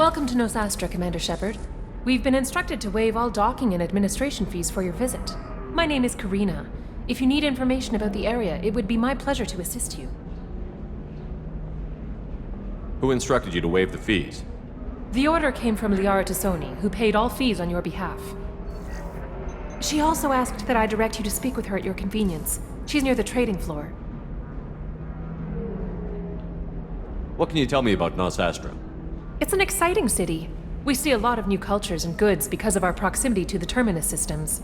Welcome to Nosastra, Commander Shepard. We've been instructed to waive all docking and administration fees for your visit. My name is Karina. If you need information about the area, it would be my pleasure to assist you. Who instructed you to waive the fees? The order came from Liara Tassoni, who paid all fees on your behalf. She also asked that I direct you to speak with her at your convenience. She's near the trading floor. What can you tell me about Nosastra? It's an exciting city. We see a lot of new cultures and goods because of our proximity to the Terminus systems.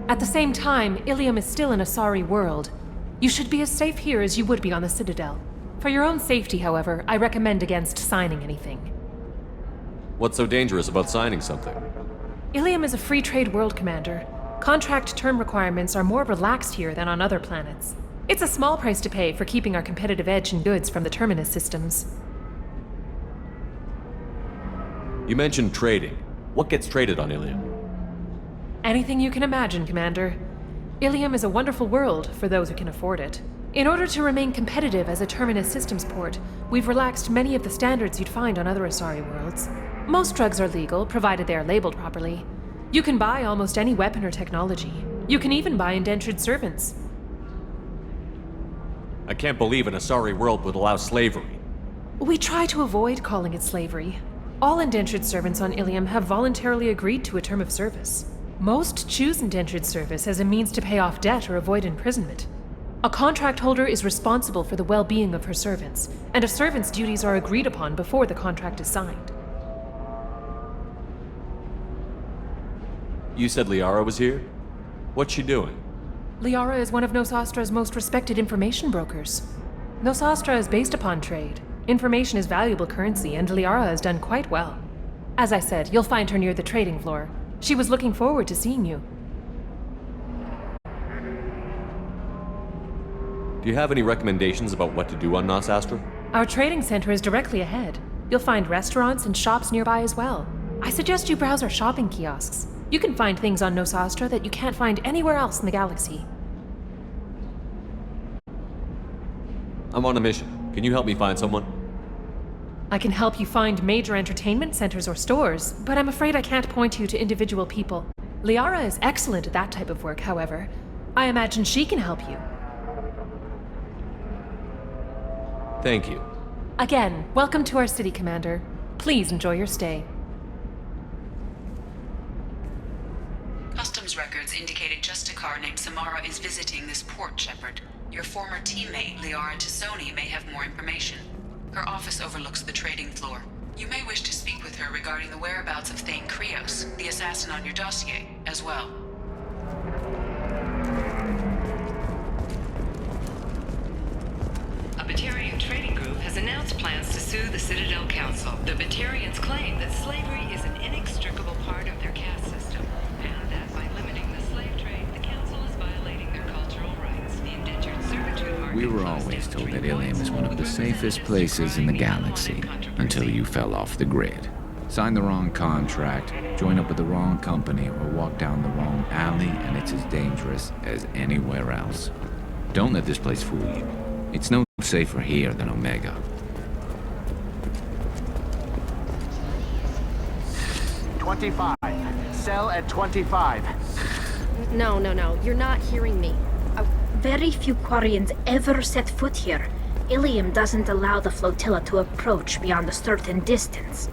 At the same time, Illium is still an Asari world. You should be as safe here as you would be on the Citadel. For your own safety, however, I recommend against signing anything. What's so dangerous about signing something? Illium is a free trade world, Commander. Contract term requirements are more relaxed here than on other planets. It's a small price to pay for keeping our competitive edge in goods from the Terminus systems. You mentioned trading. What gets traded on Illium? Anything you can imagine, Commander. Illium is a wonderful world for those who can afford it. In order to remain competitive as a Terminus systems port, we've relaxed many of the standards you'd find on other Asari worlds. Most drugs are legal, provided they are labeled properly. You can buy almost any weapon or technology. You can even buy indentured servants. I can't believe an Asari world would allow slavery. We try to avoid calling it slavery. All indentured servants on Illium have voluntarily agreed to a term of service. Most choose indentured service as a means to pay off debt or avoid imprisonment. A contract holder is responsible for the well-being of her servants, and a servant's duties are agreed upon before the contract is signed. You said Liara was here? What's she doing? Liara is one of Nosastra's most respected information brokers. Nosastra is based upon trade. Information is valuable currency, and Liara has done quite well. As I said, you'll find her near the trading floor. She was looking forward to seeing you. Do you have any recommendations about what to do on Nosastra? Our trading center is directly ahead. You'll find restaurants and shops nearby as well. I suggest you browse our shopping kiosks. You can find things on Nosastra that you can't find anywhere else in the galaxy. I'm on a mission. Can you help me find someone? I can help you find major entertainment centers or stores, but I'm afraid I can't point you to individual people. Liara is excellent at that type of work, however. I imagine she can help you. Thank you. Again, welcome to our city, Commander. Please enjoy your stay. Customs records indicated Justicar named Samara is visiting this port, Shepard. Your former teammate, Liara Tassoni, may have more information. Her office overlooks the trading floor. You may wish to speak with her regarding the whereabouts of Thane Krios, the assassin on your dossier, as well. A Batarian trading group has announced plans to sue the Citadel Council. The Batarians claim that slavery is an inextricable part of their caste system, and that by limiting the slave trade, the Council is violating their cultural rights. The indentured servitude market. We were always told that Illium is one of the safest places in the galaxy, until you fell off the grid. Sign the wrong contract, join up with the wrong company, or walk down the wrong alley, and it's as dangerous as anywhere else. Don't let this place fool you. It's no safer here than Omega. "25. Sell at 25. No. You're not hearing me. Very few Quarians ever set foot here. Illium doesn't allow the flotilla to approach beyond a certain distance.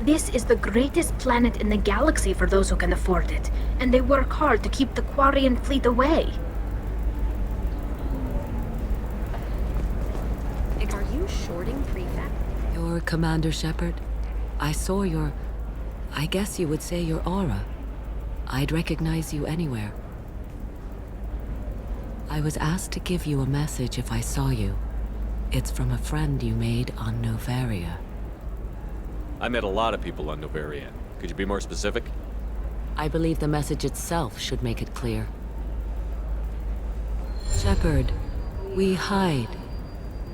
This is the greatest planet in the galaxy for those who can afford it, and they work hard to keep the Quarian fleet away. Are you shorting Prefect? You're Commander Shepard? I saw I guess you would say your aura. I'd recognize you anywhere. I was asked to give you a message if I saw you. It's from a friend you made on Novaria. I met a lot of people on Novaria. Could you be more specific? I believe the message itself should make it clear. Shepard, we hide.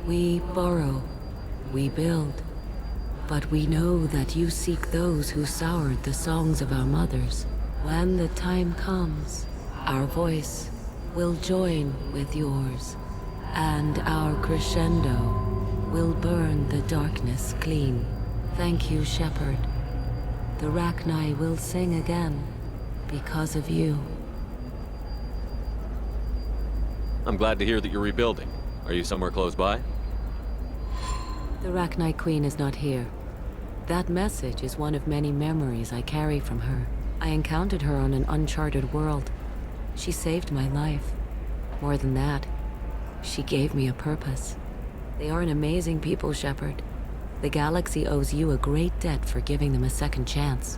We borrow. We build. But we know that you seek those who soured the songs of our mothers. When the time comes, our voice will join with yours, and our crescendo will burn the darkness clean. Thank you, Shepard. The Rachni will sing again because of you. I'm glad to hear that you're rebuilding. Are you somewhere close by? The Rachni Queen is not here. That message is one of many memories I carry from her. I encountered her on an uncharted world. She saved my life. More than that, she gave me a purpose. They are an amazing people, Shepard. The galaxy owes you a great debt for giving them a second chance.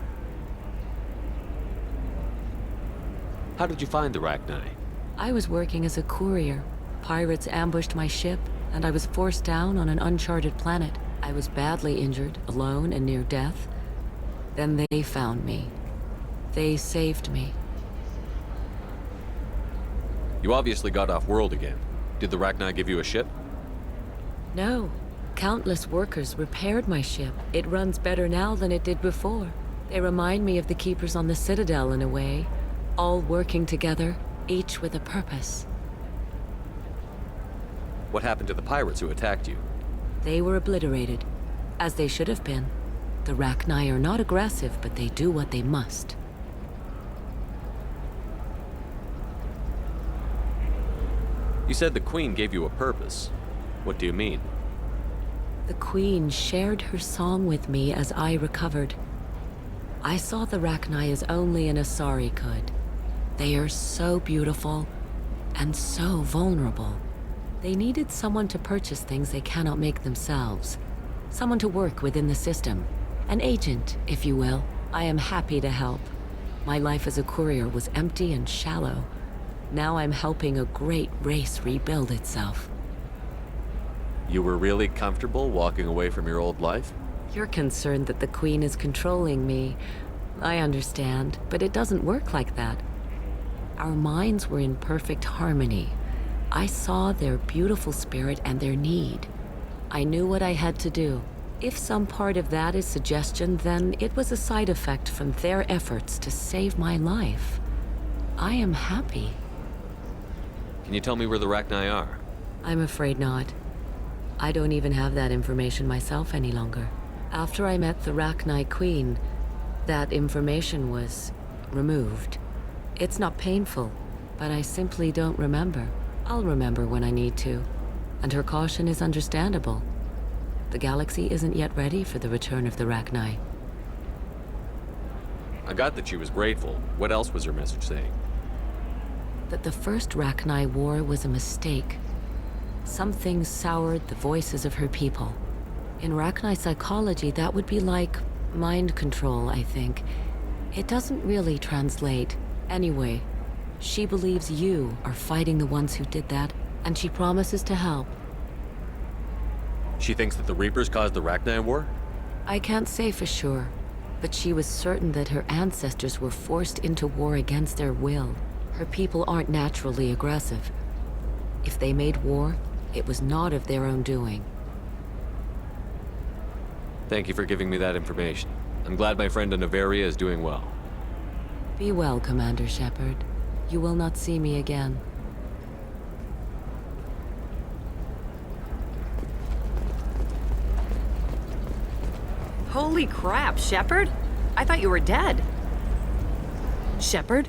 How did you find the Rachni? I was working as a courier. Pirates ambushed my ship, and I was forced down on an uncharted planet. I was badly injured, alone and near death. Then they found me. They saved me. You obviously got off world again. Did the Rachni give you a ship? No. Countless workers repaired my ship. It runs better now than it did before. They remind me of the Keepers on the Citadel in a way. All working together, each with a purpose. What happened to the pirates who attacked you? They were obliterated, as they should have been. The Rachni are not aggressive, but they do what they must. You said the Queen gave you a purpose. What do you mean? The Queen shared her song with me as I recovered. I saw the Rachni as only an Asari could. They are so beautiful and so vulnerable. They needed someone to purchase things they cannot make themselves. Someone to work within the system. An agent, if you will. I am happy to help. My life as a courier was empty and shallow. Now I'm helping a great race rebuild itself. You were really comfortable walking away from your old life? You're concerned that the Queen is controlling me. I understand, but it doesn't work like that. Our minds were in perfect harmony. I saw their beautiful spirit and their need. I knew what I had to do. If some part of that is suggestion, then it was a side effect from their efforts to save my life. I am happy. Can you tell me where the Rachni are? I'm afraid not. I don't even have that information myself any longer. After I met the Rachni Queen, that information was removed. It's not painful, but I simply don't remember. I'll remember when I need to, and her caution is understandable. The galaxy isn't yet ready for the return of the Rachni. I got that she was grateful. What else was her message saying? That the first Rachni war was a mistake. Something soured the voices of her people. In Rachni psychology, that would be like mind control, I think. It doesn't really translate. Anyway, she believes you are fighting the ones who did that, and she promises to help. She thinks that the Reapers caused the Rachni war? I can't say for sure, but she was certain that her ancestors were forced into war against their will. Her people aren't naturally aggressive. If they made war, it was not of their own doing. Thank you for giving me that information. I'm glad my friend in Noveria is doing well. Be well, Commander Shepard. You will not see me again. Holy crap, Shepard? I thought you were dead. Shepard?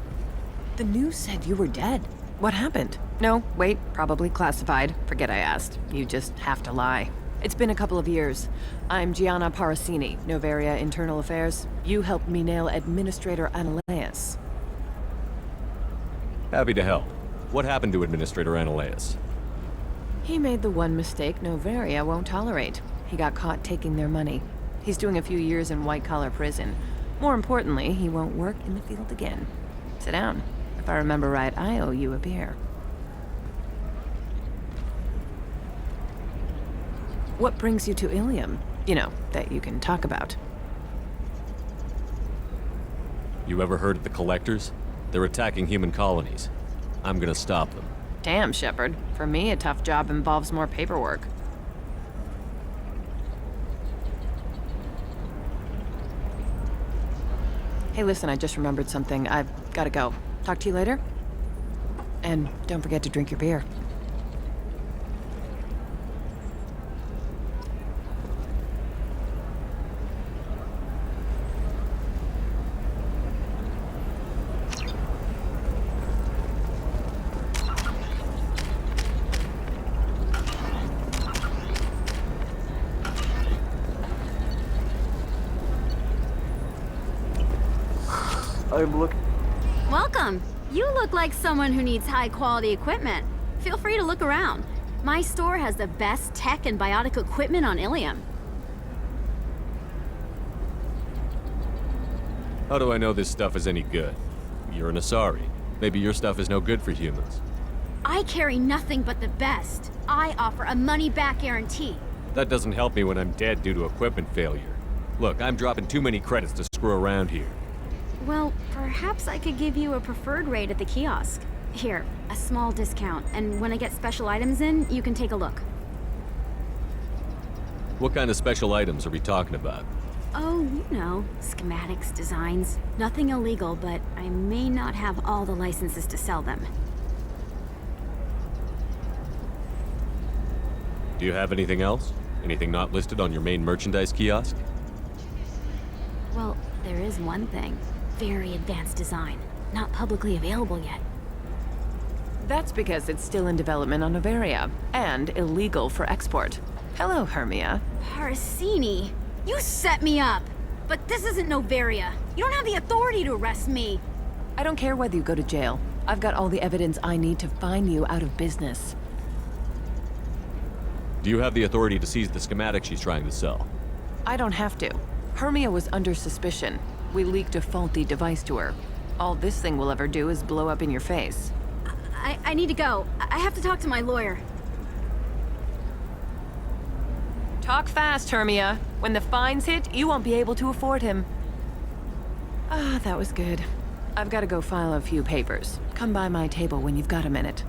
The news said you were dead. What happened? No, wait, probably classified. Forget I asked. You just have to lie. It's been a couple of years. I'm Gianna Parasini, Noveria Internal Affairs. You helped me nail Administrator Analeas. Happy to help. What happened to Administrator Analeas? He made the one mistake Noveria won't tolerate. He got caught taking their money. He's doing a few years in white-collar prison. More importantly, he won't work in the field again. Sit down. If I remember right, I owe you a beer. What brings you to Illium? You know, that you can talk about. You ever heard of the Collectors? They're attacking human colonies. I'm gonna stop them. Damn, Shepard. For me, a tough job involves more paperwork. Hey, listen, I just remembered something. I've gotta go. Talk to you later? And don't forget to drink your beer. I'm looking. Welcome. You look like someone who needs high-quality equipment. Feel free to look around. My store has the best tech and biotic equipment on Illium. How do I know this stuff is any good? You're an Asari. Maybe your stuff is no good for humans. I carry nothing but the best. I offer a money-back guarantee. That doesn't help me when I'm dead due to equipment failure. Look, I'm dropping too many credits to screw around here. Well, perhaps I could give you a preferred rate at the kiosk. Here, a small discount, and when I get special items in, you can take a look. What kind of special items are we talking about? Oh, you know, schematics, designs. Nothing illegal, but I may not have all the licenses to sell them. Do you have anything else? Anything not listed on your main merchandise kiosk? Well, there is one thing. Very advanced design. Not publicly available yet. That's because it's still in development on Noveria, and illegal for export. Hello, Hermia. Parsini, you set me up! But this isn't Noveria. You don't have the authority to arrest me. I don't care whether you go to jail. I've got all the evidence I need to find you out of business. Do you have the authority to seize the schematic she's trying to sell? I don't have to. Hermia was under suspicion. We leaked a faulty device to her. All this thing will ever do is blow up in your face. I need to go. I have to talk to my lawyer. Talk fast, Hermia. When the fines hit, you won't be able to afford him. Ah, that was good. I've got to go file a few papers. Come by my table when you've got a minute.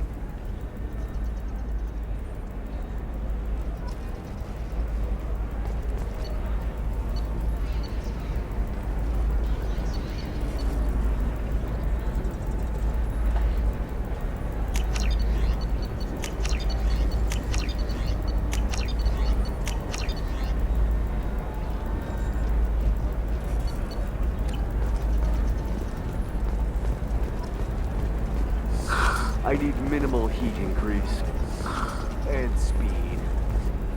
I need minimal heat increase. And speed.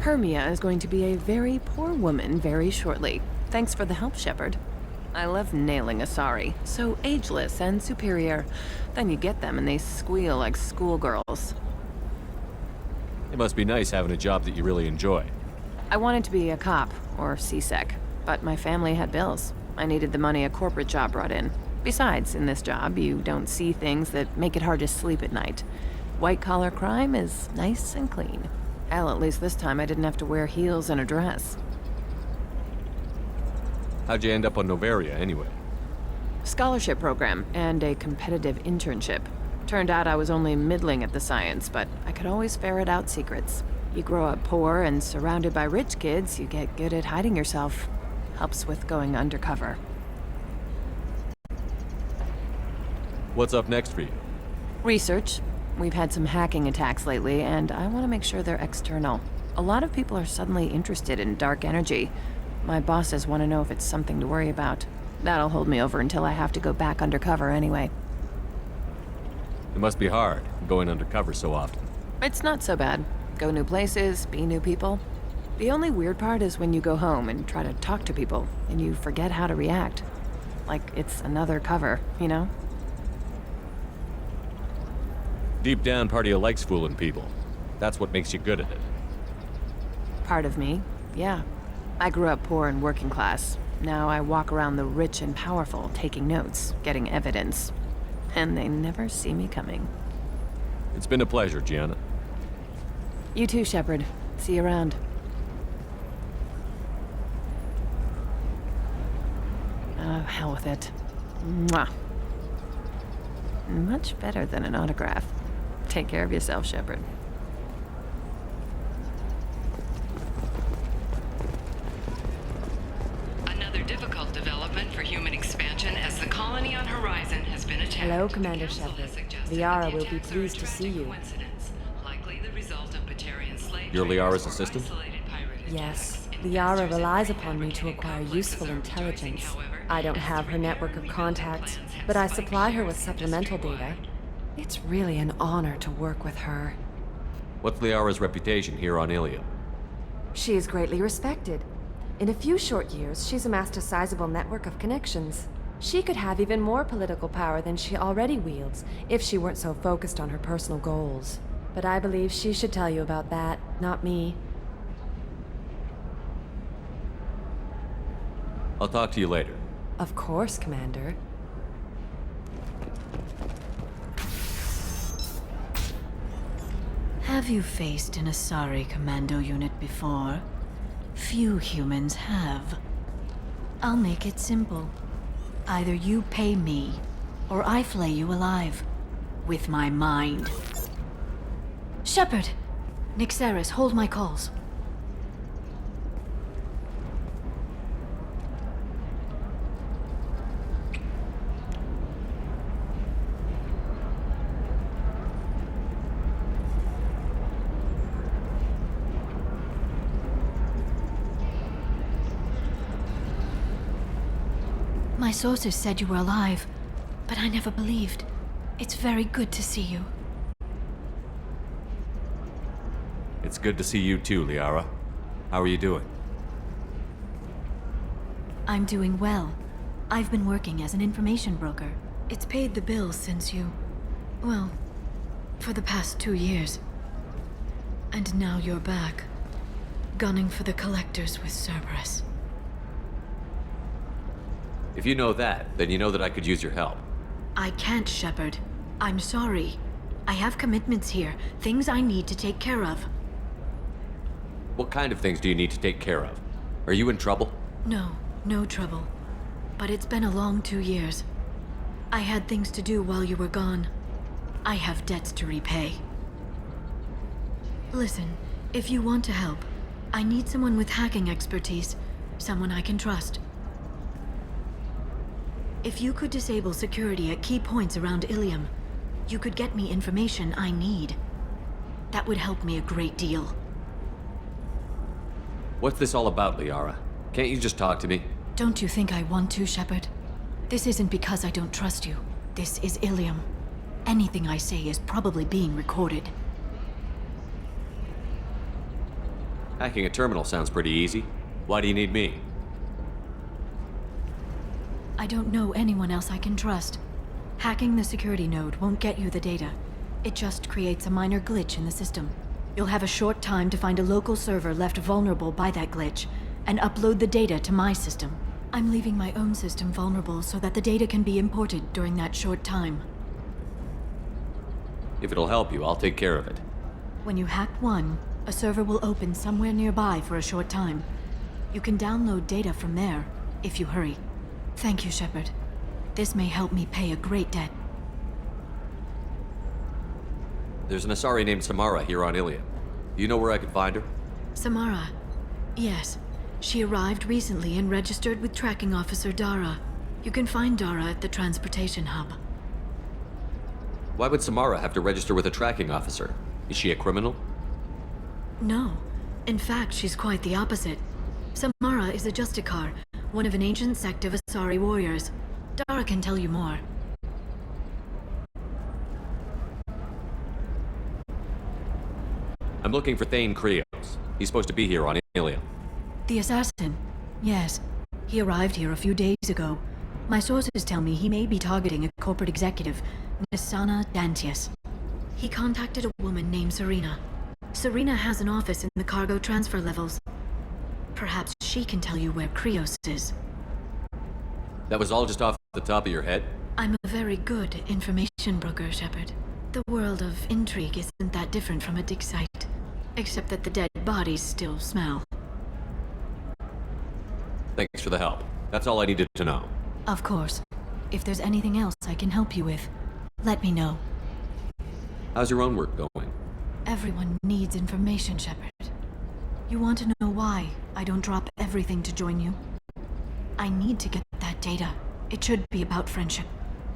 Hermia is going to be a very poor woman very shortly. Thanks for the help, Shepard. I love nailing Asari. So ageless and superior. Then you get them and they squeal like schoolgirls. It must be nice having a job that you really enjoy. I wanted to be a cop, or CSEC, but my family had bills. I needed the money a corporate job brought in. Besides, in this job, you don't see things that make it hard to sleep at night. White-collar crime is nice and clean. Hell, at least this time I didn't have to wear heels and a dress. How'd you end up on Noveria, anyway? Scholarship program and a competitive internship. Turned out I was only middling at the science, but I could always ferret out secrets. You grow up poor and surrounded by rich kids, you get good at hiding yourself. Helps with going undercover. What's up next for you? Research. We've had some hacking attacks lately, and I want to make sure they're external. A lot of people are suddenly interested in dark energy. My bosses want to know if it's something to worry about. That'll hold me over until I have to go back undercover anyway. It must be hard, going undercover so often. It's not so bad. Go new places, be new people. The only weird part is when you go home and try to talk to people, and you forget how to react. Like it's another cover, you know? Deep down, part of you likes fooling people. That's what makes you good at it. Part of me, yeah. I grew up poor and working class. Now I walk around the rich and powerful, taking notes, getting evidence. And they never see me coming. It's been a pleasure, Gianna. You too, Shepard. See you around. Oh, hell with it. Mwah. Much better than an autograph. Take care of yourself, Shepard. Another difficult development for human expansion as the colony on Horizon has been attacked. Hello, Commander Shepard. Liara will be pleased to see you. You're Liara's assistant? Yes. Liara relies upon me to acquire useful intelligence. I don't have her network of contacts, but I supply her with supplemental data. It's really an honor to work with her. What's Liara's reputation here on Illium? She is greatly respected. In a few short years, she's amassed a sizable network of connections. She could have even more political power than she already wields if she weren't so focused on her personal goals. But I believe she should tell you about that, not me. I'll talk to you later. Of course, Commander. Have you faced an Asari commando unit before? Few humans have. I'll make it simple. Either you pay me, or I flay you alive. With my mind. Shepard! Nixeris, hold my calls. My sources said you were alive, but I never believed. It's very good to see you. It's good to see you too, Liara. How are you doing? I'm doing well. I've been working as an information broker. It's paid the bills since you... well, for the past 2 years. And now you're back, gunning for the Collectors with Cerberus. If you know that, then you know that I could use your help. I can't, Shepard. I'm sorry. I have commitments here, things I need to take care of. What kind of things do you need to take care of? Are you in trouble? No, no trouble. But it's been a long 2 years. I had things to do while you were gone. I have debts to repay. Listen, if you want to help, I need someone with hacking expertise. Someone I can trust. If you could disable security at key points around Illium, you could get me information I need. That would help me a great deal. What's this all about, Liara? Can't you just talk to me? Don't you think I want to, Shepard? This isn't because I don't trust you. This is Illium. Anything I say is probably being recorded. Hacking a terminal sounds pretty easy. Why do you need me? I don't know anyone else I can trust. Hacking the security node won't get you the data. It just creates a minor glitch in the system. You'll have a short time to find a local server left vulnerable by that glitch, and upload the data to my system. I'm leaving my own system vulnerable so that the data can be imported during that short time. If it'll help you, I'll take care of it. When you hack one, a server will open somewhere nearby for a short time. You can download data from there, if you hurry. Thank you, Shepard. This may help me pay a great debt. There's an Asari named Samara here on Illium. Do you know where I could find her? Samara? Yes. She arrived recently and registered with Tracking Officer Dara. You can find Dara at the transportation hub. Why would Samara have to register with a tracking officer? Is she a criminal? No. In fact, she's quite the opposite. Samara is a Justicar, one of an ancient sect of Asari warriors. Dara can tell you more. I'm looking for Thane Krios. He's supposed to be here on Illium. The assassin? Yes. He arrived here a few days ago. My sources tell me he may be targeting a corporate executive, Nisana Dantius. He contacted a woman named Serena. Serena has an office in the cargo transfer levels. Perhaps she can tell you where Krios is. That was all just off the top of your head? I'm a very good information broker, Shepard. The world of intrigue isn't that different from a dig site, except that the dead bodies still smell. Thanks for the help. That's all I needed to know. Of course. If there's anything else I can help you with, let me know. How's your own work going? Everyone needs information, Shepard. You want to know why I don't drop everything to join you? I need to get that data. It should be about friendship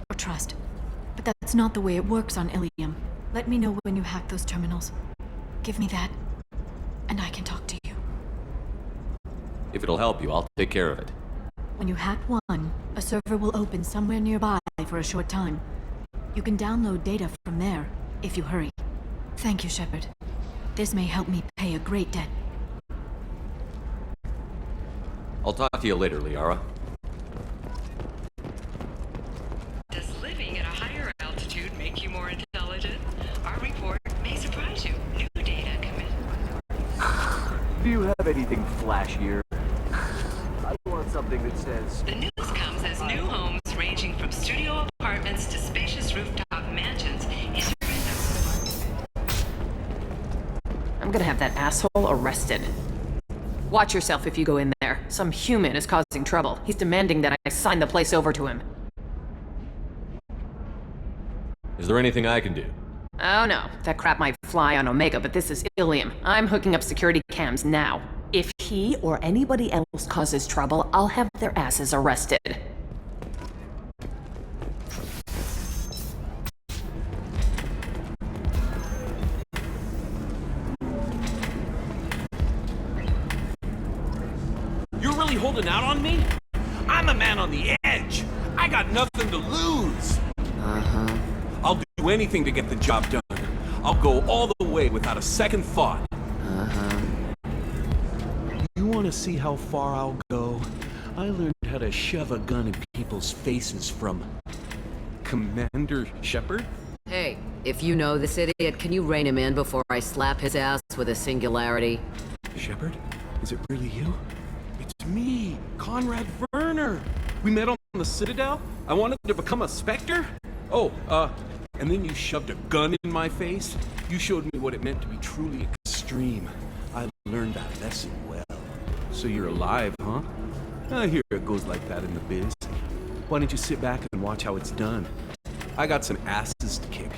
or trust. But that's not the way it works on Illium. Let me know when you hack those terminals. Give me that, and I can talk to you. If it'll help you, I'll take care of it. When you hack one, a server will open somewhere nearby for a short time. You can download data from there, if you hurry. Thank you, Shepard. This may help me pay a great debt. I'll talk to you later, Liara. Do you have anything flashier? I want something that says... The news comes as new homes ranging from studio apartments to spacious rooftop mansions is I'm gonna have that asshole arrested. Watch yourself if you go in there. Some human is causing trouble. He's demanding that I sign the place over to him. Is there anything I can do? Oh no, that crap might fly on Omega, but this is Illium. I'm hooking up security cams now. If he or anybody else causes trouble, I'll have their asses arrested. You're really holding out on me? I'm a man on the edge. I got nothing to lose. Uh-huh. I'll do anything to get the job done. I'll go all the way without a second thought. Uh-huh. You want to see how far I'll go? I learned how to shove a gun in people's faces from... Commander Shepard? Hey, if you know this idiot, can you rein him in before I slap his ass with a singularity? Shepard? Is it really you? It's me, Conrad Werner. We met on the Citadel. I wanted to become a Spectre. Oh, and then you shoved a gun in my face. You showed me what it meant to be truly extreme. I learned that lesson well. So you're alive, huh? I hear it goes like that in the biz. Why don't you sit back and watch how it's done? I got some asses to kick.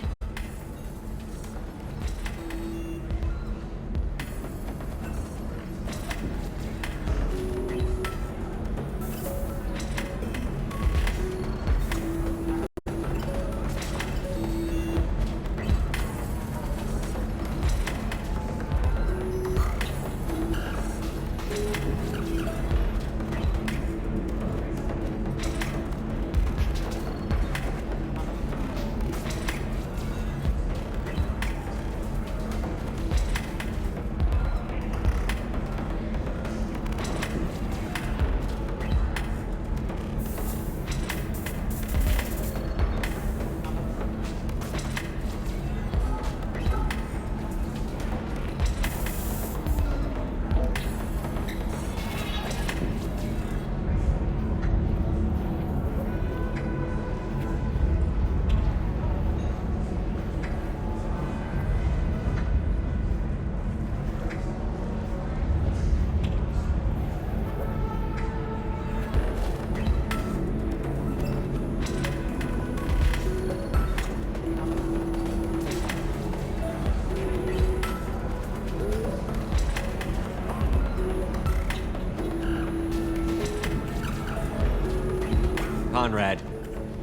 Conrad,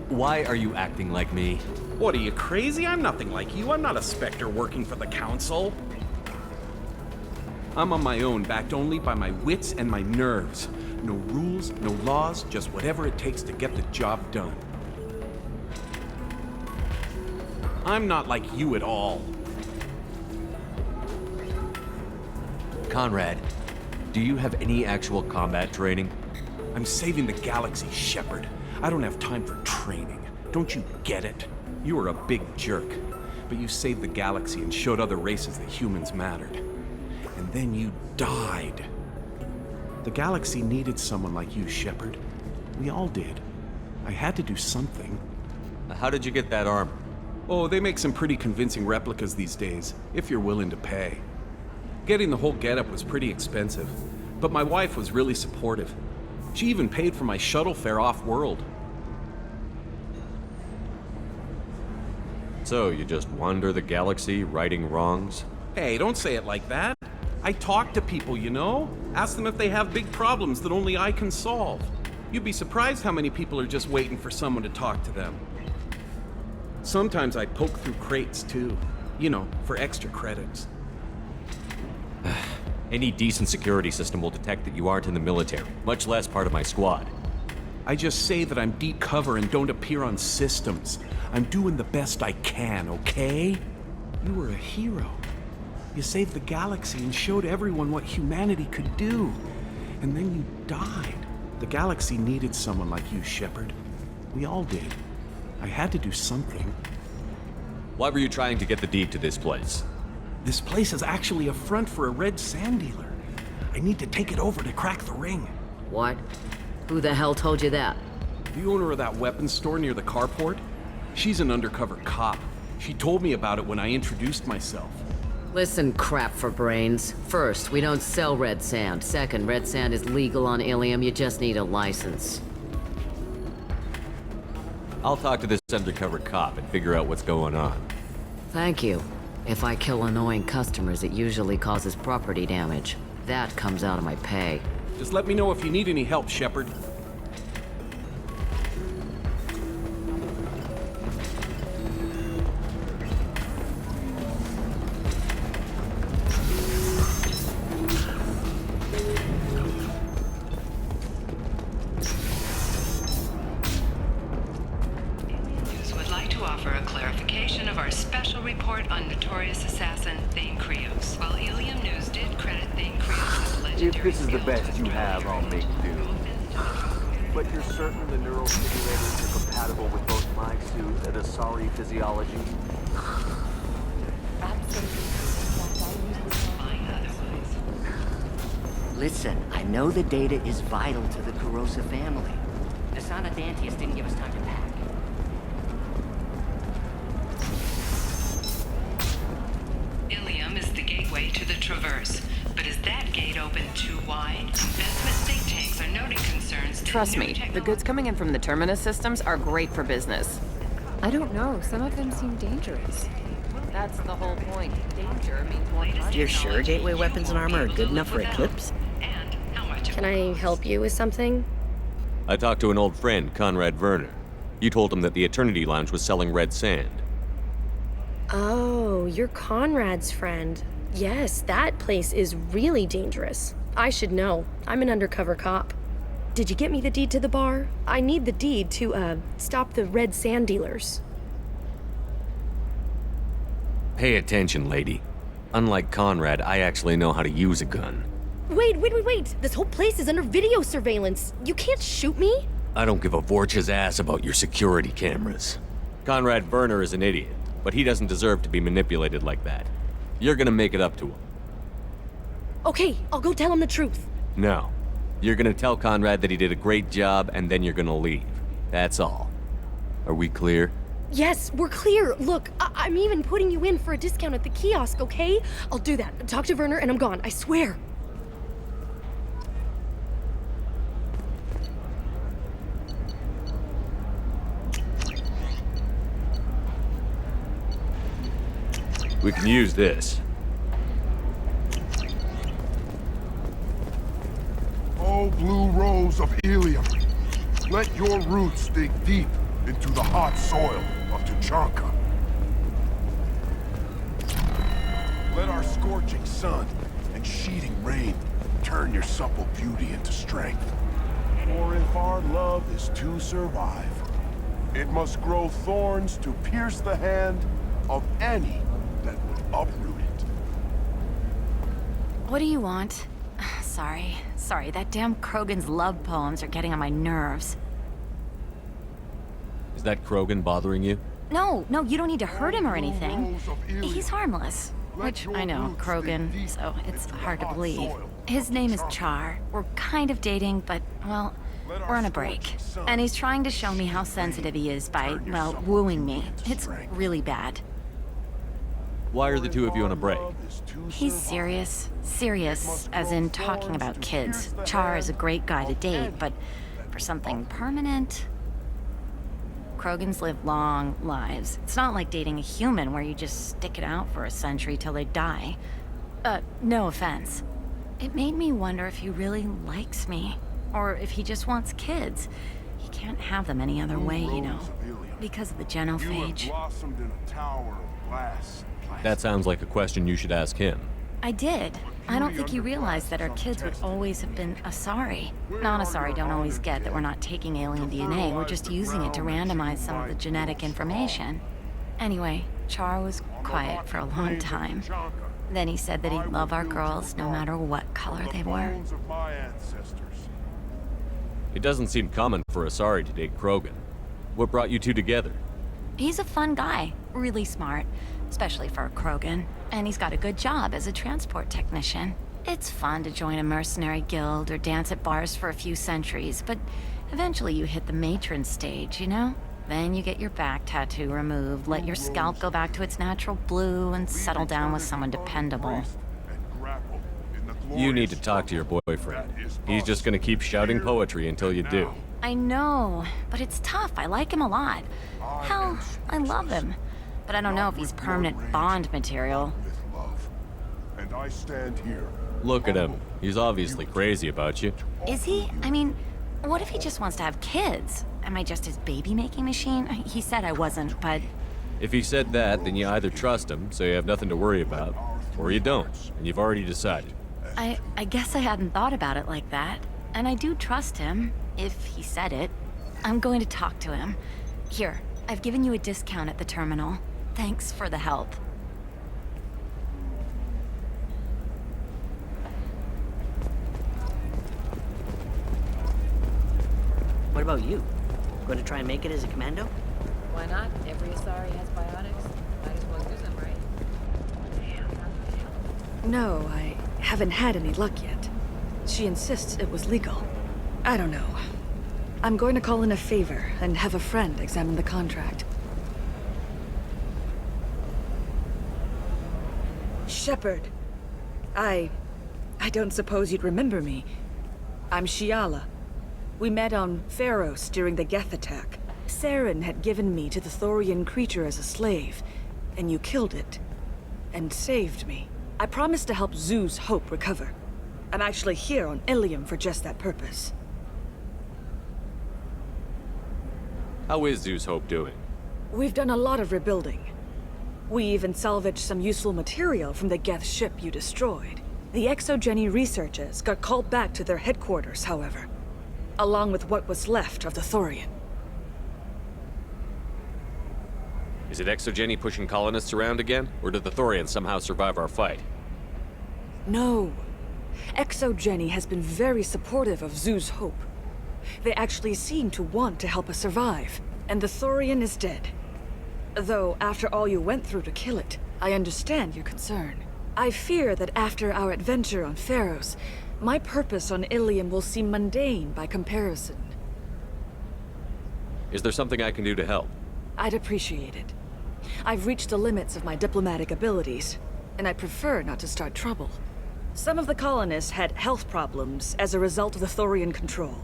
why are you acting like me? What, are you crazy? I'm nothing like you. I'm not a Spectre working for the Council. I'm on my own, backed only by my wits and my nerves. No rules, no laws, just whatever it takes to get the job done. I'm not like you at all. Conrad, do you have any actual combat training? I'm saving the galaxy, Shepard. I don't have time for training. Don't you get it? You were a big jerk, but you saved the galaxy and showed other races that humans mattered. And then you died. The galaxy needed someone like you, Shepard. We all did. I had to do something. How did you get that armor? Oh, they make some pretty convincing replicas these days, if you're willing to pay. Getting the whole getup was pretty expensive, but my wife was really supportive. She even paid for my shuttle fare off-world. So, you just wander the galaxy, righting wrongs? Hey, don't say it like that. I talk to people, you know? Ask them if they have big problems that only I can solve. You'd be surprised how many people are just waiting for someone to talk to them. Sometimes I poke through crates, too. You know, for extra credits. Any decent security system will detect that you aren't in the military, much less part of my squad. I just say that I'm deep cover and don't appear on systems. I'm doing the best I can, okay? You were a hero. You saved the galaxy and showed everyone what humanity could do. And then you died. The galaxy needed someone like you, Shepard. We all did. I had to do something. Why were you trying to get the deed to this place? This place is actually a front for a red sand dealer. I need to take it over to crack the ring. What? Who the hell told you that? The owner of that weapons store near the carport? She's an undercover cop. She told me about it when I introduced myself. Listen, crap for brains. First, we don't sell red sand. Second, red sand is legal on Illium. You just need a license. I'll talk to this undercover cop and figure out what's going on. Thank you. If I kill annoying customers, it usually causes property damage. That comes out of my pay. Just let me know if you need any help, Shepard. Would like to offer a clarification of our special report on notorious assassin Thane Krios. While Illium News did credit Thane Krios as legendary. If this is the best you have, I'll make do. But you're certain the neural simulators are compatible with both my suit and Asari physiology? Listen, I know the data is vital to the corrosive family. The Sana Dantius didn't give us time to pack. Illium is the gateway to the Traverse. But is that gate open too wide? Investment think tanks are noting concerns. Trust me, the goods coming in from the Terminus systems are great for business. I don't know. Some of them seem dangerous. That's the whole point. Danger means more money. You're sure gateway weapons and armor are good enough for Eclipse? Can I help you with something? I talked to an old friend, Conrad Werner. You told him that the Eternity Lounge was selling red sand. Oh, you're Conrad's friend. Yes, that place is really dangerous. I should know. I'm an undercover cop. Did you get me the deed to the bar? I need the deed to, stop the red sand dealers. Pay attention, lady. Unlike Conrad, I actually know how to use a gun. Wait! This whole place is under video surveillance. You can't shoot me? I don't give a Vorcha's ass about your security cameras. Conrad Werner is an idiot, but he doesn't deserve to be manipulated like that. You're gonna make it up to him. Okay, I'll go tell him the truth. No. You're gonna tell Conrad that he did a great job, and then you're gonna leave. That's all. Are we clear? Yes, we're clear. Look, I'm even putting you in for a discount at the kiosk, okay? I'll do that. Talk to Werner and I'm gone, I swear. We can use this. Oh, blue rose of Illium, let your roots dig deep into the hot soil of Tuchanka. Let our scorching sun and sheeting rain turn your supple beauty into strength. For if our love is to survive, it must grow thorns to pierce the hand of any that would uproot it. What do you want? Sorry, that damn Krogan's love poems are getting on my nerves. Is that Krogan bothering you? No, you don't need to hurt him or anything. He's harmless. Which, I know, Krogan, so it's hard to believe. His name is Char. We're kind of dating, but, well, we're on a break. And he's trying to show me how sensitive he is by, well, wooing me. It's really bad. Why are the two of you on a break? He's serious. Serious, as in talking about kids. Char is a great guy to date, but for something permanent... Krogans live long lives. It's not like dating a human where you just stick it out for a century till they die. No offense. It made me wonder if he really likes me, or if he just wants kids. He can't have them any other way, you know, because of the genophage. That sounds like a question you should ask him. I did. I don't think you realized that our kids would always have been Asari. Non-Asari don't always get that we're not taking alien DNA, we're just using it to randomize some of the genetic information. Anyway, Char was quiet for a long time. Then he said that he'd love our girls no matter what color they were. It doesn't seem common for Asari to date Krogan. What brought you two together? He's a fun guy, really smart, especially for a Krogan. And he's got a good job as a transport technician. It's fun to join a mercenary guild or dance at bars for a few centuries, but eventually you hit the matron stage, you know? Then you get your back tattoo removed, let your scalp go back to its natural blue, and settle down with someone dependable. You need to talk to your boyfriend. He's just gonna keep shouting poetry until you do. I know, but it's tough. I like him a lot. Hell, I love him. But I don't know if he's permanent Bond material. And I stand here. Look at him. He's obviously crazy about you. Is he? I mean, what if he just wants to have kids? Am I just his baby-making machine? He said I wasn't, but... If he said that, then you either trust him, so you have nothing to worry about, or you don't, and you've already decided. I guess I hadn't thought about it like that. And I do trust him, if he said it. I'm going to talk to him. Here, I've given you a discount at the terminal. Thanks for the help. What about you? Going to try and make it as a commando? Why not? Every Asari has biotics. Might as well use them, right? No, I haven't had any luck yet. She insists it was legal. I don't know. I'm going to call in a favor and have a friend examine the contract. Shepard. I don't suppose you'd remember me. I'm Shiala. We met on Pharos during the Geth attack. Saren had given me to the Thorian creature as a slave, and you killed it. And saved me. I promised to help Zoo's Hope recover. I'm actually here on Illium for just that purpose. How is Zeus Hope doing? We've done a lot of rebuilding. We even salvaged some useful material from the Geth ship you destroyed. The Exogeny researchers got called back to their headquarters, however, along with what was left of the Thorian. Is it Exogeny pushing colonists around again, or did the Thorians somehow survive our fight? No. Exogeny has been very supportive of Zoo's Hope. They actually seem to want to help us survive, and the Thorian is dead. Though, after all you went through to kill it, I understand your concern. I fear that after our adventure on Pharos, my purpose on Illium will seem mundane by comparison. Is there something I can do to help? I'd appreciate it. I've reached the limits of my diplomatic abilities, and I prefer not to start trouble. Some of the colonists had health problems as a result of the Thorian control.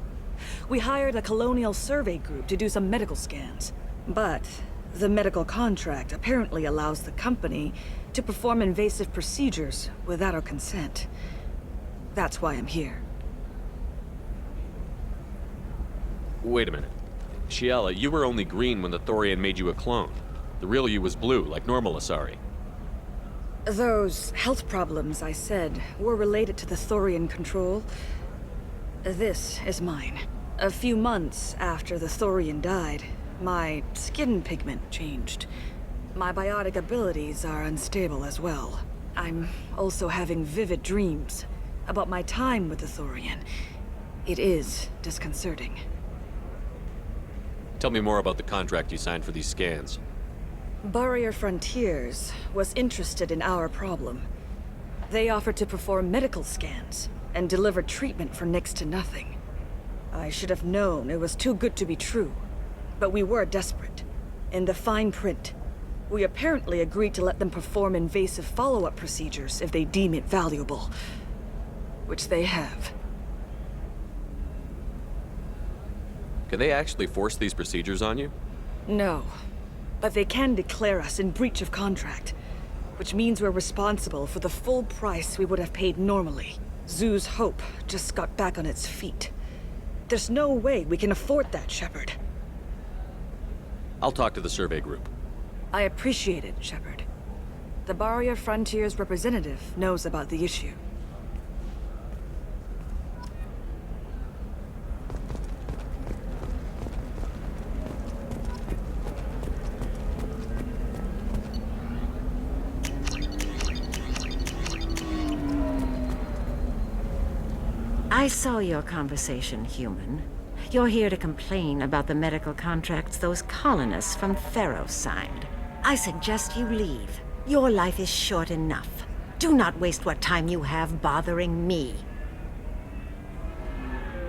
We hired a colonial survey group to do some medical scans, but the medical contract apparently allows the company to perform invasive procedures without our consent. That's why I'm here. Wait a minute. Shiala, you were only green when the Thorian made you a clone. The real you was blue, like normal Asari. Those health problems I said were related to the Thorian control. This is mine. A few months after the Thorian died, my skin pigment changed. My biotic abilities are unstable as well. I'm also having vivid dreams about my time with the Thorian. It is disconcerting. Tell me more about the contract you signed for these scans. Barrier Frontiers was interested in our problem. They offered to perform medical scans and deliver treatment for next to nothing. I should have known it was too good to be true, but we were desperate. In the fine print, we apparently agreed to let them perform invasive follow-up procedures if they deem it valuable, which they have. Can they actually force these procedures on you? No, but they can declare us in breach of contract, which means we're responsible for the full price we would have paid normally. Zoo's Hope just got back on its feet. There's no way we can afford that, Shepard. I'll talk to the survey group. I appreciate it, Shepard. The Barrier Frontiers representative knows about the issue. I saw your conversation, human. You're here to complain about the medical contracts those colonists from Pharos signed. I suggest you leave. Your life is short enough. Do not waste what time you have bothering me.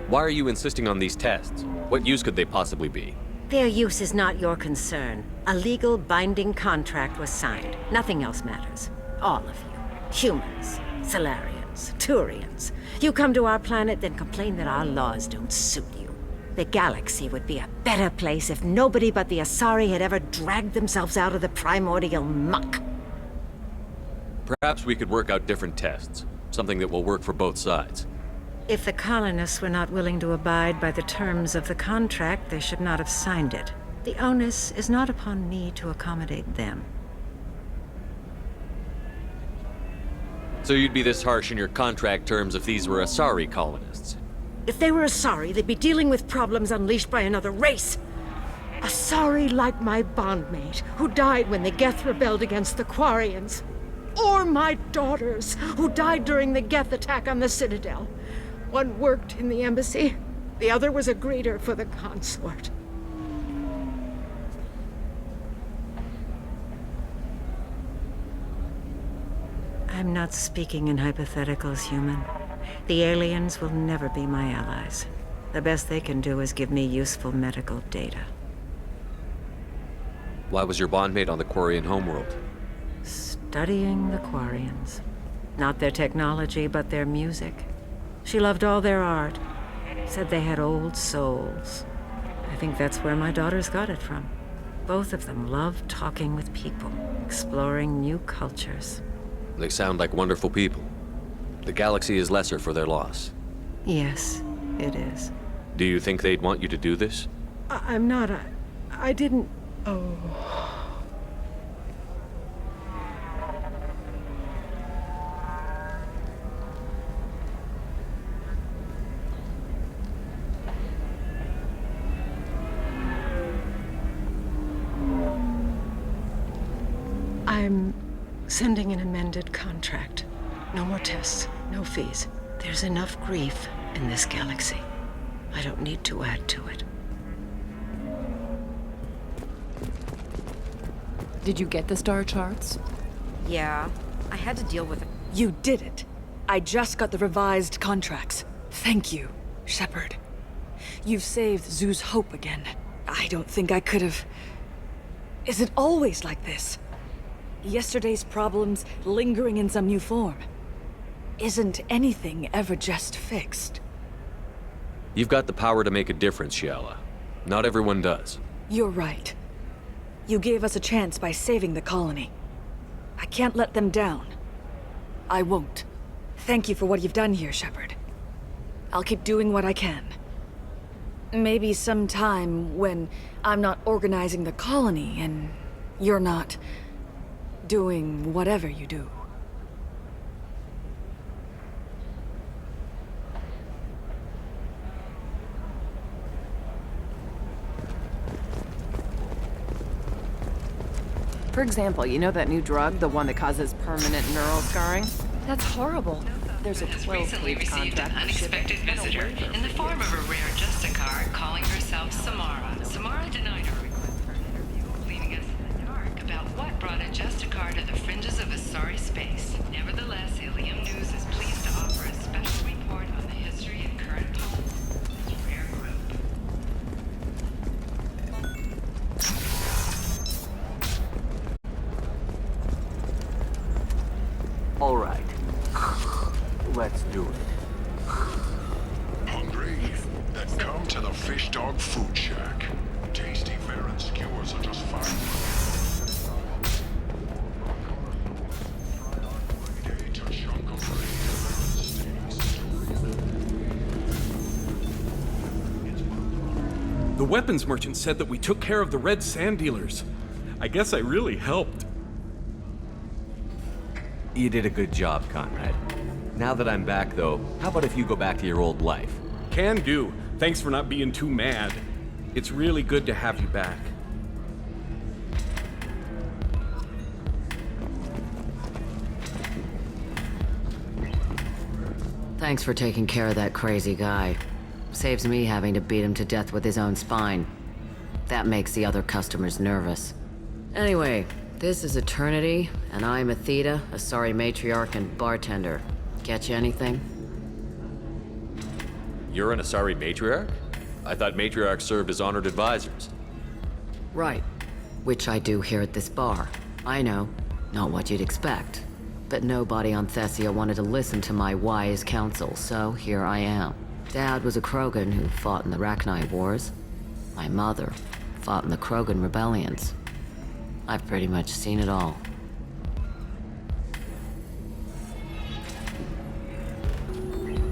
Why are you insisting on these tests? What use could they possibly be? Their use is not your concern. A legal binding contract was signed. Nothing else matters. All of you. Humans, Solarians, Turians. You come to our planet, then complain that our laws don't suit you. The galaxy would be a better place if nobody but the Asari had ever dragged themselves out of the primordial muck. Perhaps we could work out different tests. Something that will work for both sides. If the colonists were not willing to abide by the terms of the contract, they should not have signed it. The onus is not upon me to accommodate them. So you'd be this harsh in your contract terms if these were Asari colonists? If they were Asari, they'd be dealing with problems unleashed by another race. Asari like my bondmate, who died when the Geth rebelled against the Quarians. Or my daughters, who died during the Geth attack on the Citadel. One worked in the embassy, the other was a greeter for the consort. I'm not speaking in hypotheticals, human. The aliens will never be my allies. The best they can do is give me useful medical data. Why was your bondmate on the Quarian homeworld? Studying the Quarians. Not their technology, but their music. She loved all their art. Said they had old souls. I think that's where my daughters got it from. Both of them loved talking with people, exploring new cultures. They sound like wonderful people. The galaxy is lesser for their loss. Yes, it is. Do you think they'd want you to do this? I'm not. I didn't. Oh. I'm sending an amended contract. No more tests, no fees. There's enough grief in this galaxy. I don't need to add to it. Did you get the star charts? Yeah, I had to deal with it. You did it. I just got the revised contracts. Thank you, Shepard. You've saved Zoo's hope again. I don't think I could have... Is it always like this? Yesterday's problems lingering in some new form. Isn't anything ever just fixed? You've got the power to make a difference, Shiala. Not everyone does. You're right. You gave us a chance by saving the colony. I can't let them down. I won't. Thank you for what you've done here, Shepard. I'll keep doing what I can. Maybe sometime when I'm not organizing the colony and you're not doing whatever you do. For example, you know that new drug, the one that causes permanent neural scarring? That's horrible. There's a 12-page contract. An unexpected visitor in the form of a rare Justicar calling herself Samara. Samara denied her request for an interview, leaving us in the dark about what brought a Justicar to the fringes of Asari space. Nevertheless, Illium News is pleased to offer a special report on the history and current policies of this rare group. All right. Let's do it. Hungry? Then come to the Fish Dog Food Shack. Tasty fare and skewers are just fine. The weapons merchant said that we took care of the red sand dealers. I guess I really helped. You did a good job, Conrad. Now that I'm back, though, how about if you go back to your old life? Can do. Thanks for not being too mad. It's really good to have you back. Thanks for taking care of that crazy guy. Saves me having to beat him to death with his own spine. That makes the other customers nervous. Anyway, This is Eternity, and I'm Athena, a sorry matriarch and bartender. Get you anything? You're an Asari matriarch? I thought matriarchs served as honored advisors. Right. Which I do here at this bar. I know. Not what you'd expect. But nobody on Thessia wanted to listen to my wise counsel, so here I am. Dad was a Krogan who fought in the Rachni Wars. My mother fought in the Krogan rebellions. I've pretty much seen it all.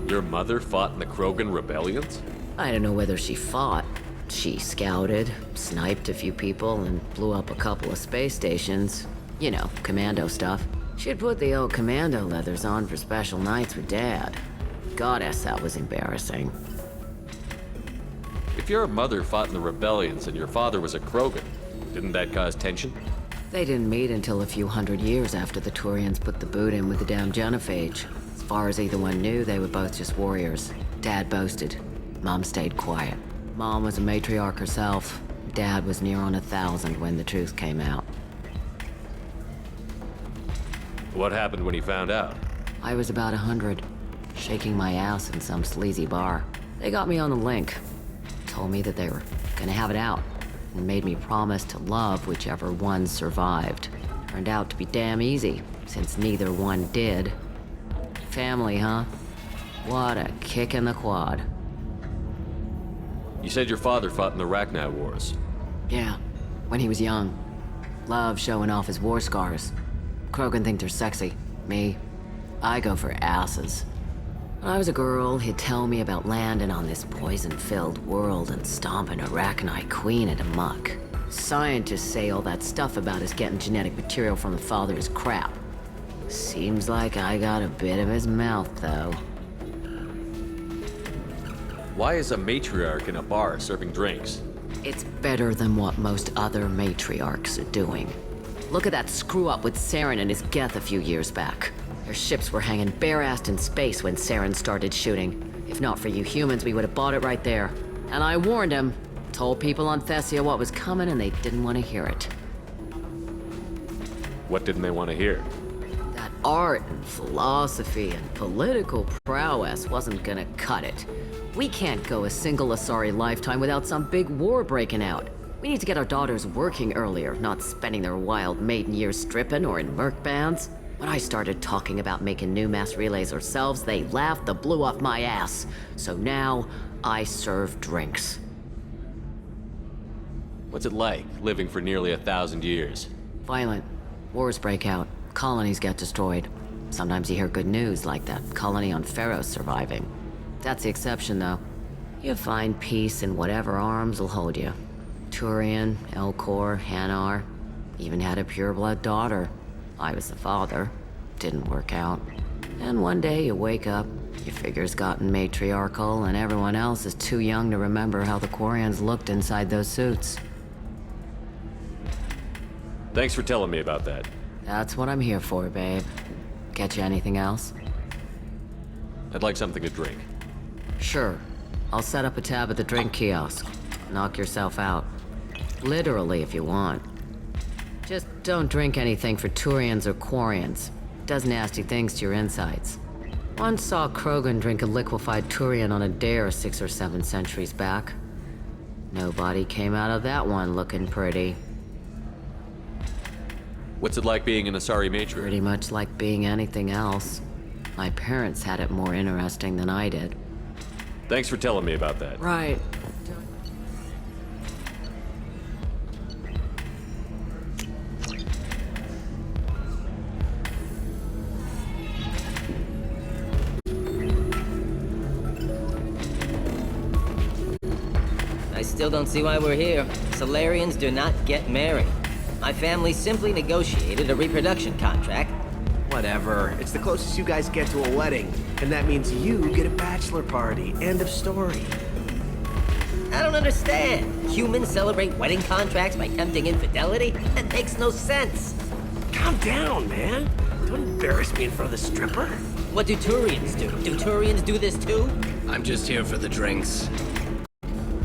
Your mother fought in the Krogan rebellions? I don't know whether she fought. She scouted, sniped a few people, and blew up a couple of space stations. You know, commando stuff. She'd put the old commando leathers on for special nights with Dad. Goddess, that was embarrassing. If your mother fought in the rebellions and your father was a Krogan, didn't that cause tension? They didn't meet until a few hundred years after the Turians put the boot in with the damn genophage. As far as either one knew, they were both just warriors. Dad boasted. Mom stayed quiet. Mom was a matriarch herself. Dad was near on 1,000 when the truth came out. What happened when he found out? I was about 100, shaking my ass in some sleazy bar. They got me on the link. Told me that they were gonna have it out, and made me promise to love whichever one survived. Turned out to be damn easy, since neither one did. Family, huh? What a kick in the quad. You said your father fought in the Rachni Wars. Yeah, when he was young. Loved showing off his war scars. Krogan think they're sexy. Me, I go for asses. When I was a girl, he'd tell me about landing on this poison-filled world and stomping a Rachni queen into muck. Scientists say all that stuff about us getting genetic material from the father is crap. Seems like I got a bit of his mouth, though. Why is a matriarch in a bar serving drinks? It's better than what most other matriarchs are doing. Look at that screw-up with Saren and his Geth a few years back. Their ships were hanging bare-assed in space when Saren started shooting. If not for you humans, we would have bought it right there. And I warned him. Told people on Thessia what was coming, and they didn't want to hear it. What didn't they want to hear? That art and philosophy and political prowess wasn't gonna cut it. We can't go a single Asari lifetime without some big war breaking out. We need to get our daughters working earlier, not spending their wild maiden years stripping or in merc bands. When I started talking about making new mass relays ourselves, they laughed the blue off my ass. So now, I serve drinks. What's it like, living for nearly 1,000 years? Violent. Wars break out. Colonies get destroyed. Sometimes you hear good news, like that colony on Pharaoh surviving. That's the exception, though. You find peace in whatever arms will hold you. Turian, Elcor, Hanar. Even had a pureblood daughter. I was the father. Didn't work out. And one day you wake up, your figure's gotten matriarchal, and everyone else is too young to remember how the Quarians looked inside those suits. Thanks for telling me about that. That's what I'm here for, babe. Get you anything else? I'd like something to drink. Sure. I'll set up a tab at the drink kiosk. Knock yourself out. Literally, if you want. Just don't drink anything for Turians or Quarians. Does nasty things to your insides. Once saw Krogan drink a liquefied Turian on a dare 6 or 7 centuries back. Nobody came out of that one looking pretty. What's it like being an Asari matriarch? Pretty much like being anything else. My parents had it more interesting than I did. Thanks for telling me about that. Right. I still don't see why we're here. Solarians do not get married. My family simply negotiated a reproduction contract. Whatever. It's the closest you guys get to a wedding. And that means you get a bachelor party. End of story. I don't understand. Humans celebrate wedding contracts by tempting infidelity? That makes no sense. Calm down, man. Don't embarrass me in front of the stripper. What do Turians do? Do Turians do this too? I'm just here for the drinks.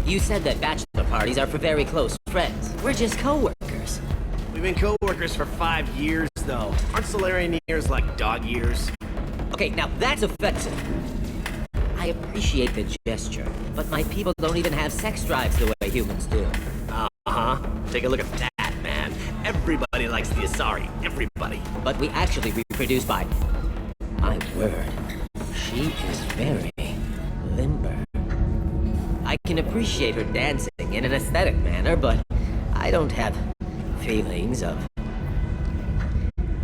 You said that bachelor parties are for very close friends. We're just co-workers. We've been co-workers for 5 years, though. Aren't Solarian years like dog years? Okay, now that's offensive. I appreciate the gesture, but my people don't even have sex drives the way humans do. Uh-huh. Take a look at that, man. Everybody likes the Asari. Everybody. But we actually reproduce by... My word. She is very limber. I can appreciate her dancing in an aesthetic manner, but I don't have feelings of...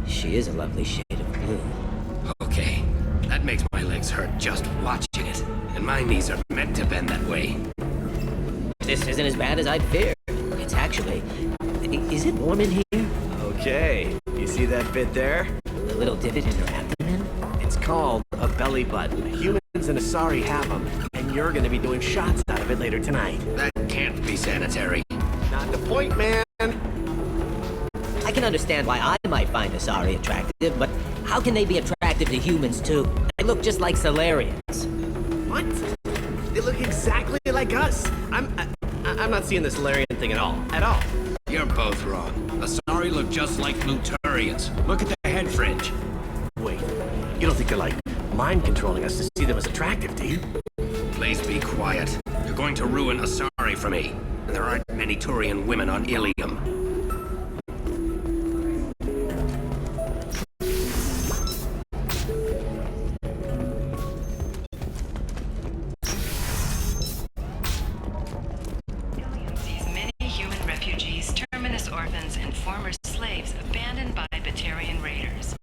She is a lovely shade of blue. Okay. That makes my legs hurt just watching it. And my knees are meant to bend that way. This isn't as bad as I'd feared. It's actually... Is it warm in here? Okay. You see that bit there? The little divot in her abdomen? It's called a belly button. Humans and Asari have them. And you're gonna be doing shots out of it later tonight. That can't be sanitary. Not the point, man. I can understand why I might find Asari attractive, but how can they be attractive to humans too? They look just like Solarians. What? They look exactly like us. I'm not seeing the Solarian thing at all. At all. You're both wrong. Asari look just like Plutarians. Look at the head fringe. Wait, you don't think they're like mind controlling us to see them as attractive, do you? Please be quiet. You're going to ruin Asari for me. And there aren't many Turian women on Illium. Orphans and former slaves abandoned by Batarian raiders.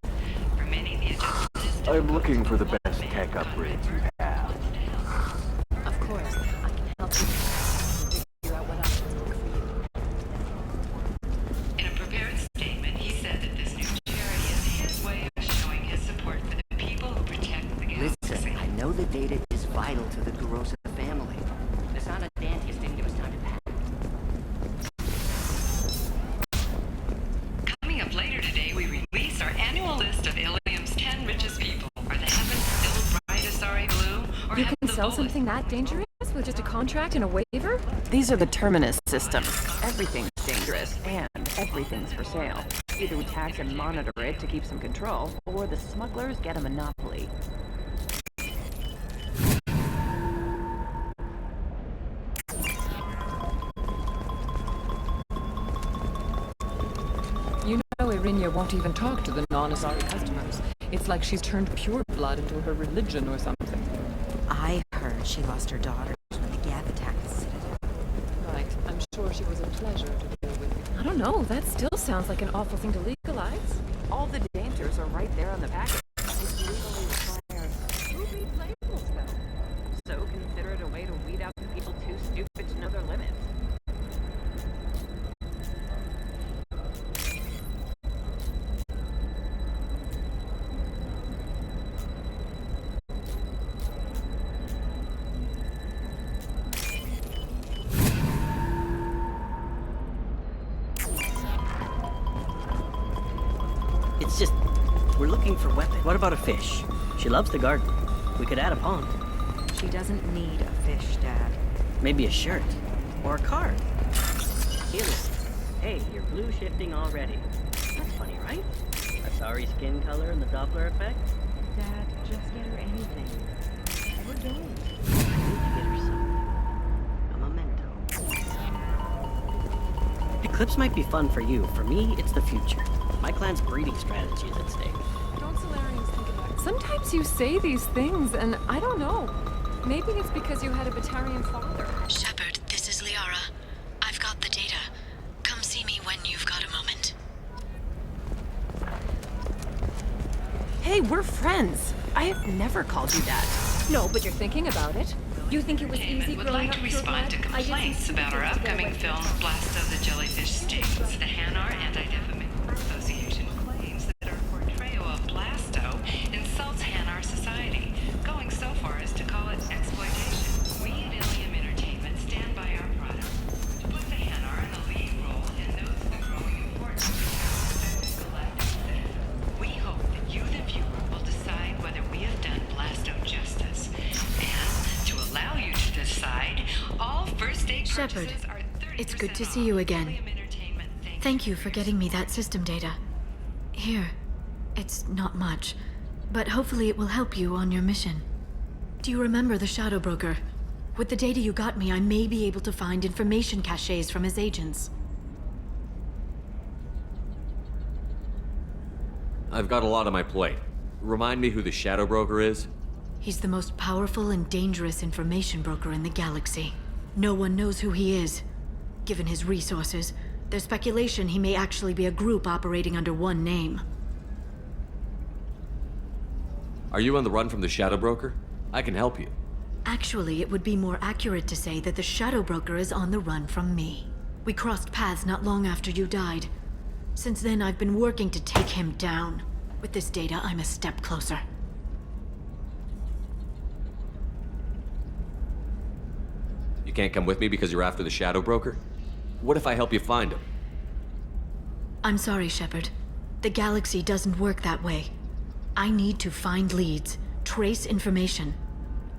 For many, the objective is I'm looking for the best tech upgrades you have. Of course, I can help you figure out what options work for you. In a prepared statement, he said that this new charity is his way of showing his support for the people who protect the galaxy. Listen, I know the data is vital to the Kurosa family. The Sana Dantius didn't give us time to pack. Later today, we release our annual list of Illium's 10 richest people. Are the heavens still bright Asari blue? Or You have can the sell bullets something that dangerous with just a contract and a waiver? These are the terminus systems. Everything's dangerous, and everything's for sale. Either we tax and monitor it to keep some control, or the smugglers get a monopoly. You know Irinia won't even talk to the non-Asari customers. It's like she's turned pure blood into her religion or something. I heard she lost her daughters when the Geth attacked the Citadel. Right. I'm sure she was a pleasure to deal with. I don't know. That still sounds like an awful thing to legalize. All the dangers are right there on the package. It's legally required. Who reads labels, though? So consider it a way to weed out the people too stupid to know their limits. It's just, we're looking for weapons. What about a fish? She loves the garden. We could add a pond. She doesn't need a fish, Dad. Maybe a shirt. Or a card. Illium. Hey, you're blue shifting already. That's funny, right? Asari skin color and the Doppler effect? Dad, just get her anything. Or don't. I need to get her something. A memento. Eclipse might be fun for you. For me, it's the future. My clan's breeding strategy is at stake. Don't Solarians think about it? Sometimes you say these things, and I don't know. Maybe it's because you had a Batarian father. Shepard, this is Liara. I've got the data. Come see me when you've got a moment. Hey, we're friends. I have never called you that. No, but you're thinking about it. You think it was easy would growing like up to respond to complaints about our upcoming film, Blasto the Jellyfish Stings. The Hanar Anti-Defamation Association claims that our portrayal of Blasto insults Hanar society, going so far as to call it exploitation. We at Illium Entertainment stand by our product to put the Hanar in the lead role and note the growing importance of the galactic citizen. We hope that you, the viewer, will decide whether we have done Blasto justice. And to allow you to decide, all first aid Shepard, purchases are 30% it's good to see off. you again. Illium Entertainment thanks Thank you for getting me that system data. Here. It's not much, but hopefully it will help you on your mission. Do you remember the Shadow Broker? With the data you got me, I may be able to find information caches from his agents. I've got a lot on my plate. Remind me who the Shadow Broker is? He's the most powerful and dangerous information broker in the galaxy. No one knows who he is. Given his resources, there's speculation he may actually be a group operating under one name. Are you on the run from the Shadow Broker? I can help you. Actually, it would be more accurate to say that the Shadow Broker is on the run from me. We crossed paths not long after you died. Since then, I've been working to take him down. With this data, I'm a step closer. You can't come with me because you're after the Shadow Broker? What if I help you find him? I'm sorry, Shepard. The galaxy doesn't work that way. I need to find leads, trace information.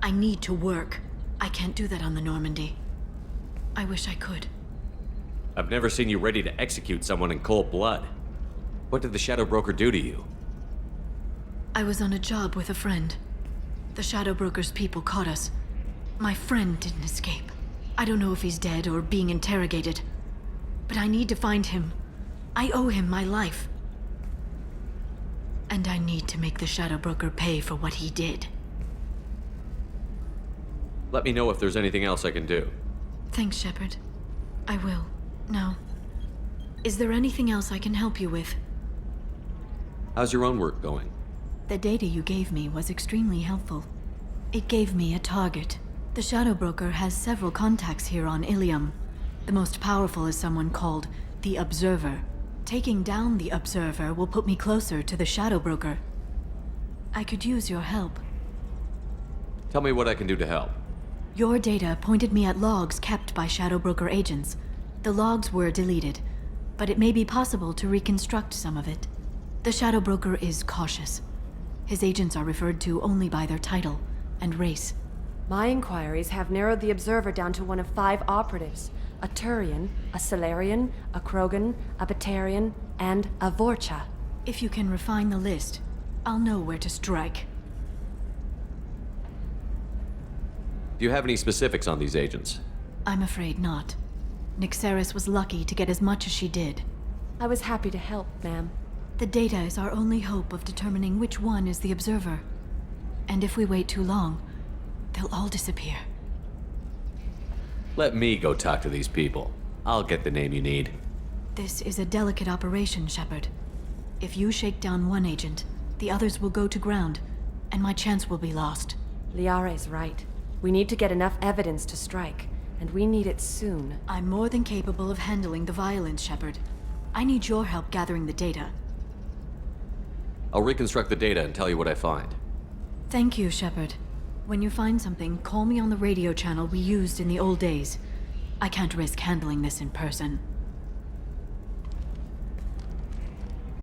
I need to work. I can't do that on the Normandy. I wish I could. I've never seen you ready to execute someone in cold blood. What did the Shadow Broker do to you? I was on a job with a friend. The Shadow Broker's people caught us. My friend didn't escape. I don't know if he's dead or being interrogated. But I need to find him. I owe him my life. And I need to make the Shadow Broker pay for what he did. Let me know if there's anything else I can do. Thanks, Shepard. I will. Now, is there anything else I can help you with? How's your own work going? The data you gave me was extremely helpful. It gave me a target. The Shadow Broker has several contacts here on Illium. The most powerful is someone called the Observer. Taking down the Observer will put me closer to the Shadow Broker. I could use your help. Tell me what I can do to help. Your data pointed me at logs kept by Shadow Broker agents. The logs were deleted, but it may be possible to reconstruct some of it. The Shadow Broker is cautious. His agents are referred to only by their title and race. My inquiries have narrowed the Observer down to one of 5 operatives. A Turian, a Salarian, a Krogan, a Batarian, and a Vorcha. If you can refine the list, I'll know where to strike. Do you have any specifics on these agents? I'm afraid not. Nyxeris was lucky to get as much as she did. I was happy to help, ma'am. The data is our only hope of determining which one is the Observer. And if we wait too long, they'll all disappear. Let me go talk to these people. I'll get the name you need. This is a delicate operation, Shepard. If you shake down one agent, the others will go to ground, and my chance will be lost. Liara is right. We need to get enough evidence to strike, and we need it soon. I'm more than capable of handling the violence, Shepard. I need your help gathering the data. I'll reconstruct the data and tell you what I find. Thank you, Shepard. When you find something, call me on the radio channel we used in the old days. I can't risk handling this in person.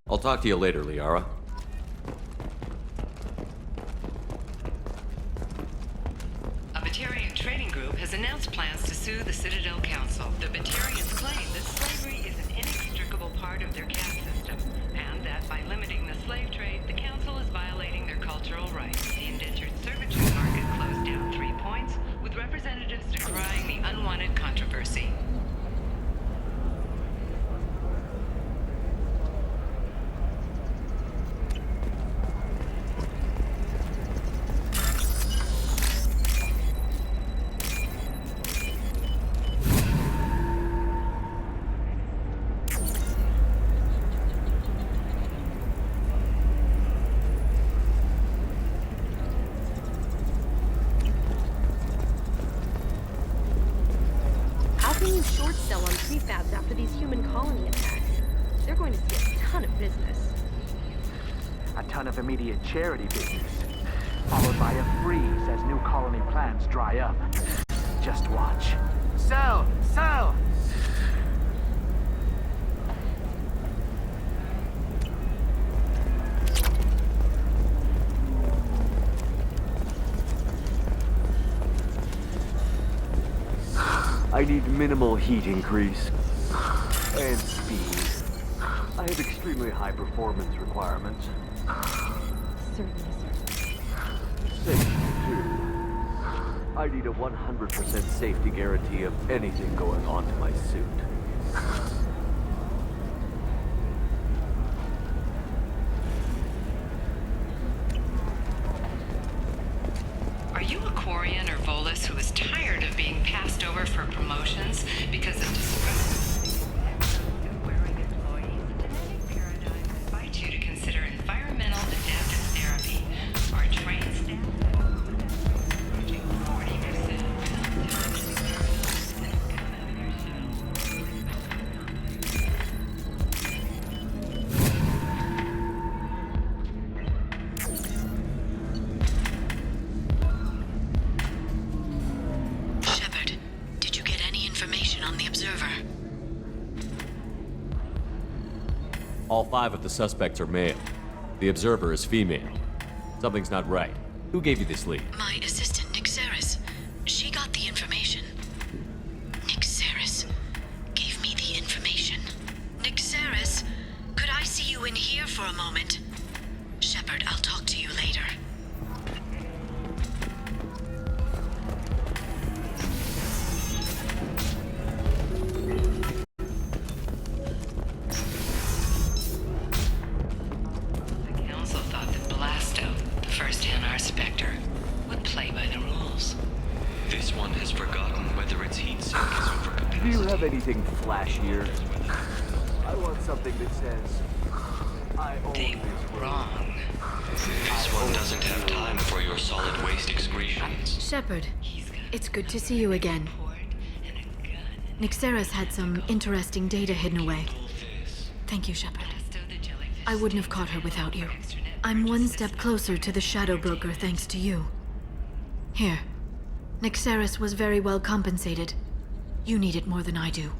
I'll talk to you later, Liara. A Batarian trading group has announced plans to sue the Citadel Council. The Batarians claim that slavery is an inextricable part of their caste system, and that by limiting the slave trade, the Council is violating their cultural rights. The indentured servitude market closed down 3 points, with representatives decrying the unwanted controversy. Short sell on prefabs after these human colony attacks. They're going to see a ton of business. A ton of immediate charity business, followed by a freeze as new colony plans dry up. Just watch. Sell! Sell! I need minimal heat increase. And speed. have extremely high performance requirements. Certainly, sir. Safety, too. I need a 100% safety guarantee of anything going on to my suit. Are you a Quarian or Volus who is tired of being passed over for promotions because of disrespect? Wearing employees, the genetic paradigm invites you to consider environmental adaptive therapy. Our trained staff to 40% Shepard, did you get any information on the Observer? All 5 of the suspects are male. The Observer is female. Something's not right. Who gave you this lead? My assistant, Nixeris. She got the information. Nixeris gave me the information. Nixeris, could I see you in here for a moment? Shepard, I'll talk to you later. The Council thought that Blasto, the first Hanar Spectre, would play by the rules. This one has forgotten whether its heat sink is overcapacity. Do you have anything flashier? I want something that says, I own They were wrong. This one doesn't have time for your solid waste excretions. Shepard, it's good to see you again. Nixeris had some interesting data hidden away. Thank you, Shepard. I wouldn't have caught her without you. I'm one step closer to the Shadow Broker thanks to you. Here. Nixeris was very well compensated. You need it more than I do.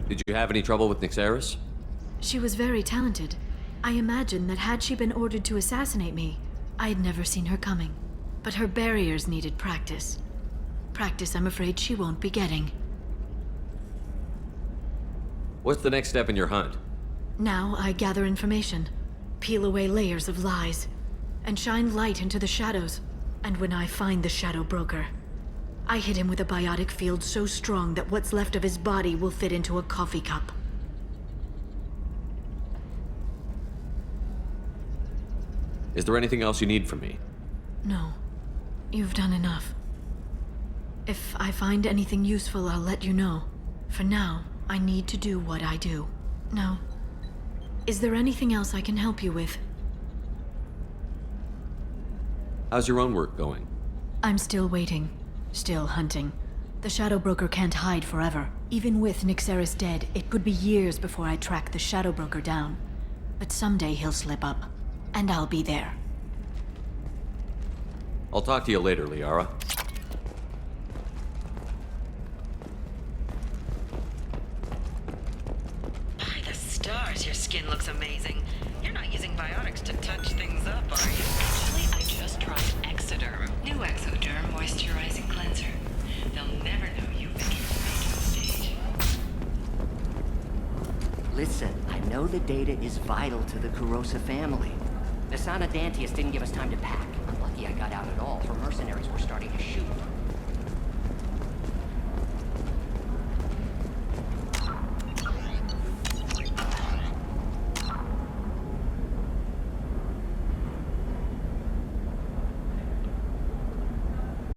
Did you have any trouble with Nixeris? She was very talented. I imagine that had she been ordered to assassinate me, I had never seen her coming. But her barriers needed practice. Practice I'm afraid she won't be getting. What's the next step in your hunt? Now I gather information, peel away layers of lies, and shine light into the shadows. And when I find the Shadow Broker, I hit him with a biotic field so strong that what's left of his body will fit into a coffee cup. Is there anything else you need from me? No. You've done enough. If I find anything useful, I'll let you know. For now, I need to do what I do. Now, is there anything else I can help you with? How's your own work going? I'm still waiting. Still hunting. The Shadow Broker can't hide forever. Even with Nixeris dead, it could be years before I track the Shadow Broker down. But someday he'll slip up. And I'll be there. I'll talk to you later, Liara. By the stars, your skin looks amazing. You're not using biotics to touch things up, are you? Actually, I just tried Exoderm. New Exoderm moisturizing cleanser. They'll never know you've been to the making stage. Listen, I know know the data is vital to the Kurosa family. The Son of Dantius didn't give us time to pack. Lucky I got out at all, for mercenaries were starting to shoot.